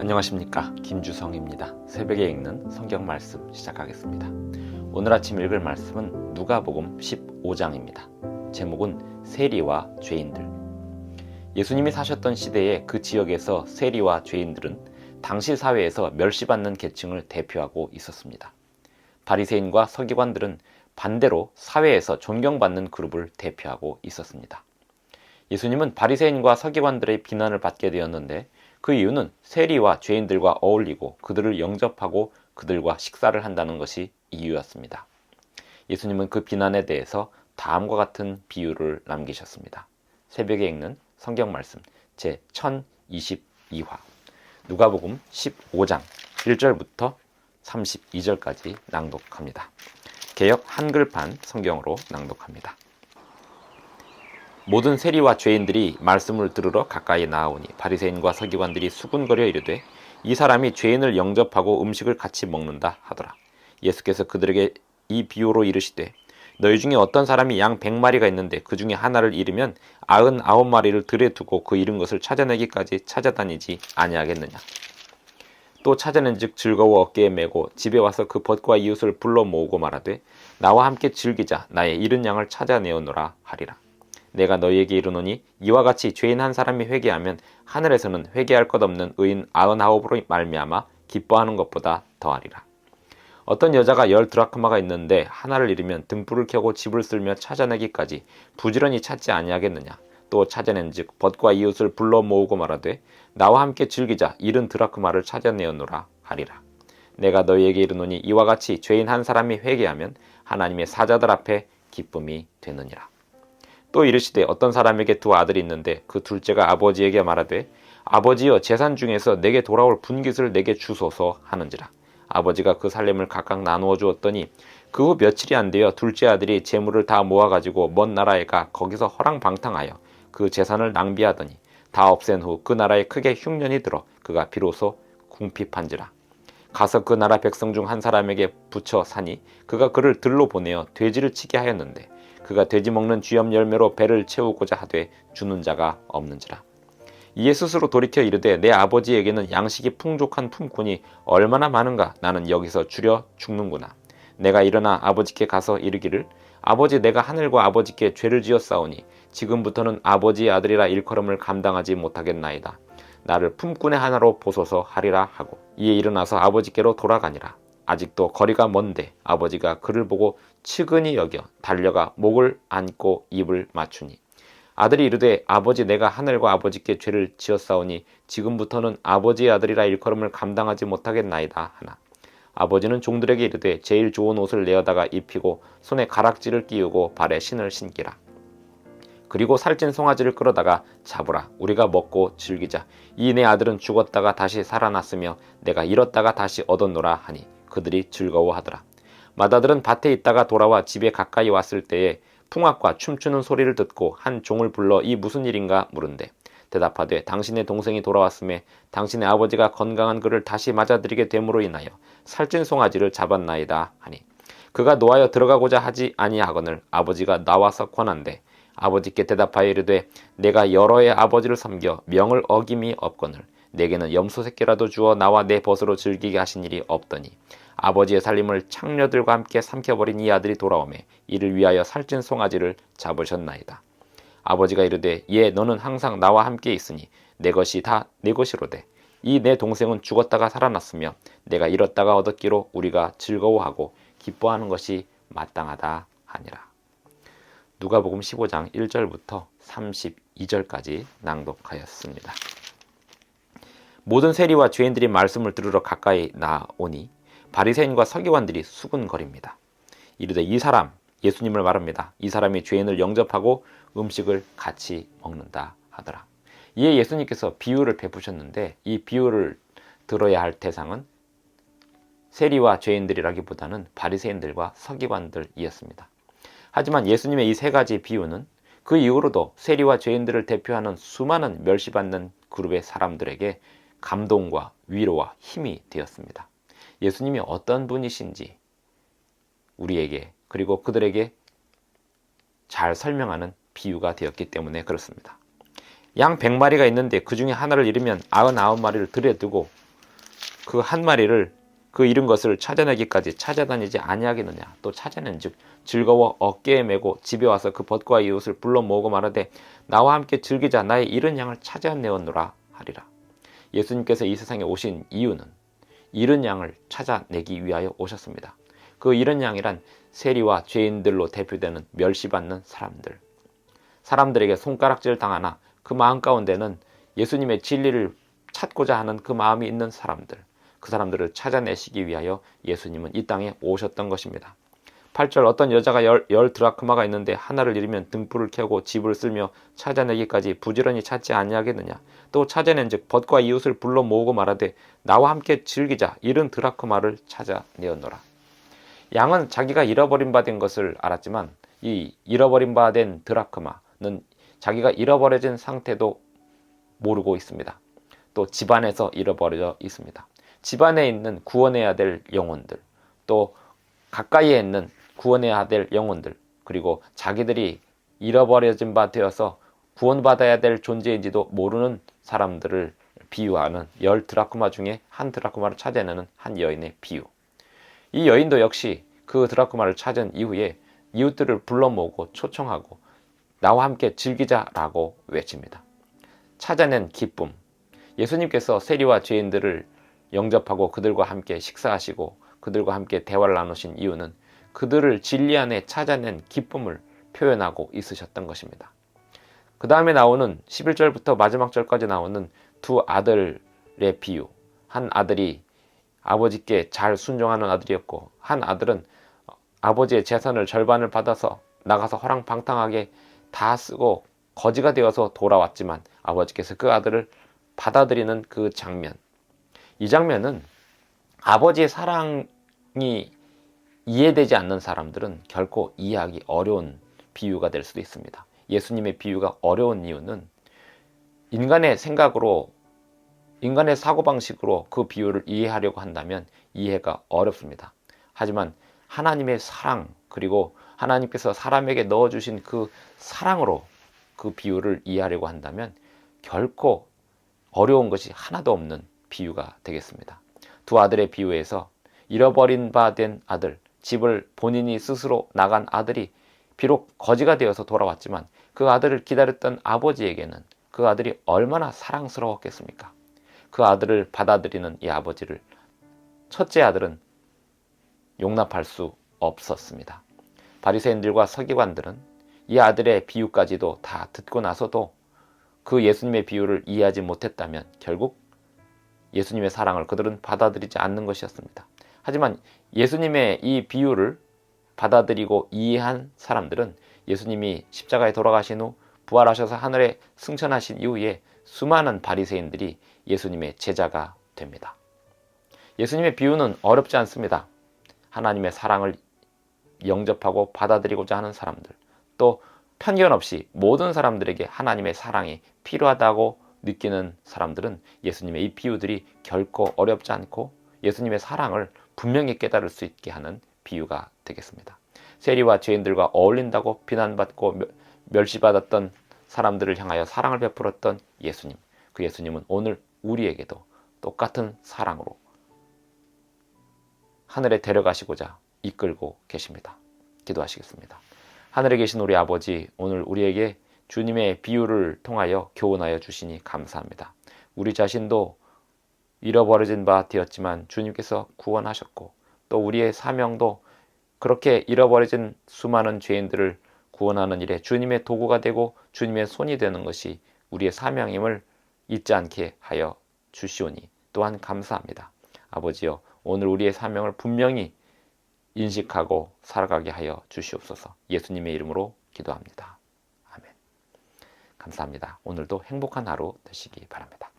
안녕하십니까, 김주성입니다. 새벽에 읽는 성경 말씀 시작하겠습니다. 오늘 아침 읽을 말씀은 누가복음 15장입니다. 제목은 세리와 죄인들. 예수님이 사셨던 시대에 그 지역에서 세리와 죄인들은 당시 사회에서 멸시받는 계층을 대표하고 있었습니다. 바리새인과 서기관들은 반대로 사회에서 존경받는 그룹을 대표하고 있었습니다. 예수님은 바리새인과 서기관들의 비난을 받게 되었는데 그 이유는 세리와 죄인들과 어울리고 그들을 영접하고 그들과 식사를 한다는 것이 이유였습니다. 예수님은 그 비난에 대해서 다음과 같은 비유를 남기셨습니다. 새벽에 읽는 성경 말씀 제 1022화 누가복음 15장 1절부터 32절까지 낭독합니다. 개역 한글판 성경으로 낭독합니다. 모든 세리와 죄인들이 말씀을 들으러 가까이 나아오니 바리새인과 서기관들이 수군거려 이르되 이 사람이 죄인을 영접하고 음식을 같이 먹는다 하더라. 예수께서 그들에게 이 비유로 이르시되 너희 중에 어떤 사람이 양 100마리가 있는데 그 중에 하나를 잃으면 99마리를 들에 두고 그 잃은 것을 찾아내기까지 찾아다니지 아니하겠느냐. 또 찾아낸즉 즐거워 어깨에 메고 집에 와서 그 벗과 이웃을 불러 모으고 말하되 나와 함께 즐기자 나의 잃은 양을 찾아내오노라 하리라. 내가 너희에게 이르노니 이와 같이 죄인 한 사람이 회개하면 하늘에서는 회개할 것 없는 의인 99으로 말미암아 기뻐하는 것보다 더하리라. 어떤 여자가 10드라크마가 있는데 하나를 잃으면 등불을 켜고 집을 쓸며 찾아내기까지 부지런히 찾지 아니하겠느냐. 또 찾아낸즉 벗과 이웃을 불러 모으고 말하되 나와 함께 즐기자 잃은 드라크마를 찾아내었노라 하리라. 내가 너희에게 이르노니 이와 같이 죄인 한 사람이 회개하면 하나님의 사자들 앞에 기쁨이 되느니라. 또 이르시되 어떤 사람에게 두 아들이 있는데 그 둘째가 아버지에게 말하되 아버지여 재산 중에서 내게 돌아올 분깃을 내게 주소서 하는지라. 아버지가 그 살림을 각각 나누어 주었더니 그 후 며칠이 안 되어 둘째 아들이 재물을 다 모아가지고 먼 나라에 가 거기서 허랑방탕하여 그 재산을 낭비하더니 다 없앤 후 그 나라에 크게 흉년이 들어 그가 비로소 궁핍한지라. 가서 그 나라 백성 중 한 사람에게 붙여 사니 그가 그를 들로 보내어 돼지를 치게 하였는데 그가 돼지 먹는 쥐염 열매로 배를 채우고자 하되 주는 자가 없는지라. 이에 스스로 돌이켜 이르되 내 아버지에게는 양식이 풍족한 품꾼이 얼마나 많은가. 나는 여기서 줄여 죽는구나. 내가 일어나 아버지께 가서 이르기를 아버지 내가 하늘과 아버지께 죄를 지었사오니 지금부터는 아버지의 아들이라 일컬음을 감당하지 못하겠나이다. 나를 품꾼의 하나로 보소서 하리라 하고 이에 일어나서 아버지께로 돌아가니라. 아직도 거리가 먼데 아버지가 그를 보고 측은히 여겨 달려가 목을 안고 입을 맞추니 아들이 이르되 아버지 내가 하늘과 아버지께 죄를 지었사오니 지금부터는 아버지의 아들이라 일컬음을 감당하지 못하겠나이다 하나. 아버지는 종들에게 이르되 제일 좋은 옷을 내어다가 입히고 손에 가락지를 끼우고 발에 신을 신기라. 그리고 살찐 송아지를 끌어다가 잡으라. 우리가 먹고 즐기자. 이 내 아들은 죽었다가 다시 살아났으며 내가 잃었다가 다시 얻었노라 하니 그들이 즐거워하더라. 맏아들은 밭에 있다가 돌아와 집에 가까이 왔을 때에 풍악과 춤추는 소리를 듣고 한 종을 불러 이 무슨 일인가 물은데 대답하되 당신의 동생이 돌아왔음에 당신의 아버지가 건강한 그를 다시 맞아들이게 됨으로 인하여 살찐 송아지를 잡았나이다 하니 그가 노하여 들어가고자 하지 아니하거늘 아버지가 나와서 권한대 아버지께 대답하여 이르되 내가 여러 해 아버지를 섬겨 명을 어김이 없거늘 내게는 염소 새끼라도 주어 나와 내 벗으로 즐기게 하신 일이 없더니 아버지의 살림을 창녀들과 함께 삼켜버린 이 아들이 돌아오매 이를 위하여 살찐 송아지를 잡으셨나이다. 아버지가 이르되 예 너는 항상 나와 함께 있으니 내 것이 다 내 것이로되 이 내 동생은 죽었다가 살아났으며 내가 잃었다가 얻었기로 우리가 즐거워하고 기뻐하는 것이 마땅하다 하니라. 누가복음 15장 1절부터 32절까지 낭독하였습니다. 모든 세리와 죄인들이 말씀을 들으러 가까이 나오니 바리새인과 서기관들이 수군거립니다. 이르되 이 사람, 예수님을 말합니다. 이 사람이 죄인을 영접하고 음식을 같이 먹는다 하더라. 이에 예수님께서 비유를 베푸셨는데 이 비유를 들어야 할 대상은 세리와 죄인들이라기보다는 바리새인들과 서기관들이었습니다. 하지만 예수님의 이 세 가지 비유는 그 이후로도 세리와 죄인들을 대표하는 수많은 멸시받는 그룹의 사람들에게 감동과 위로와 힘이 되었습니다. 예수님이 어떤 분이신지 우리에게 그리고 그들에게 잘 설명하는 비유가 되었기 때문에 그렇습니다. 양 100마리가 있는데 그 중에 하나를 잃으면 99마리를 들에 두고 그 한 마리를 그 잃은 것을 찾아내기까지 찾아다니지 아니하겠느냐. 또 찾아낸즉 즐거워 어깨에 메고 집에 와서 그 벗과 이웃을 불러 모으고 말하되 나와 함께 즐기자. 나의 잃은 양을 찾아내었노라 하리라. 예수님께서 이 세상에 오신 이유는 잃은 양을 찾아내기 위하여 오셨습니다. 그 잃은 양이란 세리와 죄인들로 대표되는 멸시받는 사람들, 사람들에게 손가락질 당하나 그 마음 가운데는 예수님의 진리를 찾고자 하는 그 마음이 있는 사람들, 그 사람들을 찾아내시기 위하여 예수님은 이 땅에 오셨던 것입니다. 8절 어떤 여자가 열 드라크마가 있는데 하나를 잃으면 등불을 켜고 집을 쓸며 찾아내기까지 부지런히 찾지 아니하겠느냐. 또 찾아낸즉 벗과 이웃을 불러 모으고 말하되 나와 함께 즐기자. 잃은 드라크마를 찾아내었노라. 양은 자기가 잃어버린 바 된 것을 알았지만 이 잃어버린 바 된 드라크마는 자기가 잃어버려진 상태도 모르고 있습니다. 또 집안에서 잃어버려져 있습니다. 집안에 있는 구원해야 될 영혼들, 또 가까이에 있는 구원해야 될 영혼들, 그리고 자기들이 잃어버려진 바 되어서 구원받아야 될 존재인지도 모르는 사람들을 비유하는 10드라크마 중에 한 드라크마를 찾아내는 한 여인의 비유. 이 여인도 역시 그 드라크마를 찾은 이후에 이웃들을 불러 모으고 초청하고 나와 함께 즐기자라고 외칩니다. 찾아낸 기쁨. 예수님께서 세리와 죄인들을 영접하고 그들과 함께 식사하시고 그들과 함께 대화를 나누신 이유는 그들을 진리 안에 찾아낸 기쁨을 표현하고 있으셨던 것입니다. 그 다음에 나오는 11절부터 마지막 절까지 나오는 두 아들의 비유. 한 아들이 아버지께 잘 순종하는 아들이었고 한 아들은 아버지의 재산을 절반을 받아서 나가서 허랑방탕하게 다 쓰고 거지가 되어서 돌아왔지만 아버지께서 그 아들을 받아들이는 그 장면. 이 장면은 아버지의 사랑이 이해되지 않는 사람들은 결코 이해하기 어려운 비유가 될 수도 있습니다. 예수님의 비유가 어려운 이유는 인간의 생각으로, 인간의 사고방식으로 그 비유를 이해하려고 한다면 이해가 어렵습니다. 하지만 하나님의 사랑, 그리고 하나님께서 사람에게 넣어주신 그 사랑으로 그 비유를 이해하려고 한다면 결코 어려운 것이 하나도 없는 비유가 되겠습니다. 두 아들의 비유에서 잃어버린 바 된 아들, 집을 본인이 스스로 나간 아들이 비록 거지가 되어서 돌아왔지만 그 아들을 기다렸던 아버지에게는 그 아들이 얼마나 사랑스러웠겠습니까? 그 아들을 받아들이는 이 아버지를 첫째 아들은 용납할 수 없었습니다. 바리새인들과 서기관들은 이 아들의 비유까지도 다 듣고 나서도 그 예수님의 비유를 이해하지 못했다면 결국 예수님의 사랑을 그들은 받아들이지 않는 것이었습니다. 하지만 예수님의 이 비유를 받아들이고 이해한 사람들은 예수님이 십자가에 돌아가신 후 부활하셔서 하늘에 승천하신 이후에 수많은 바리새인들이 예수님의 제자가 됩니다. 예수님의 비유는 어렵지 않습니다. 하나님의 사랑을 영접하고 받아들이고자 하는 사람들, 또 편견 없이 모든 사람들에게 하나님의 사랑이 필요하다고 느끼는 사람들은 예수님의 이 비유들이 결코 어렵지 않고 예수님의 사랑을 분명히 깨달을 수 있게 하는 비유가 되겠습니다. 세리와 죄인들과 어울린다고 비난받고 멸시받았던 사람들을 향하여 사랑을 베풀었던 예수님, 그 예수님은 오늘 우리에게도 똑같은 사랑으로 하늘에 데려가시고자 이끌고 계십니다. 기도하시겠습니다. 하늘에 계신 우리 아버지, 오늘 우리에게 주님의 비유를 통하여 교훈하여 주시니 감사합니다. 우리 자신도 잃어버려진 바 되었지만 주님께서 구원하셨고 또 우리의 사명도 그렇게 잃어버려진 수많은 죄인들을 구원하는 일에 주님의 도구가 되고 주님의 손이 되는 것이 우리의 사명임을 잊지 않게 하여 주시오니 또한 감사합니다. 아버지여, 오늘 우리의 사명을 분명히 인식하고 살아가게 하여 주시옵소서. 예수님의 이름으로 기도합니다. 아멘. 감사합니다. 오늘도 행복한 하루 되시기 바랍니다.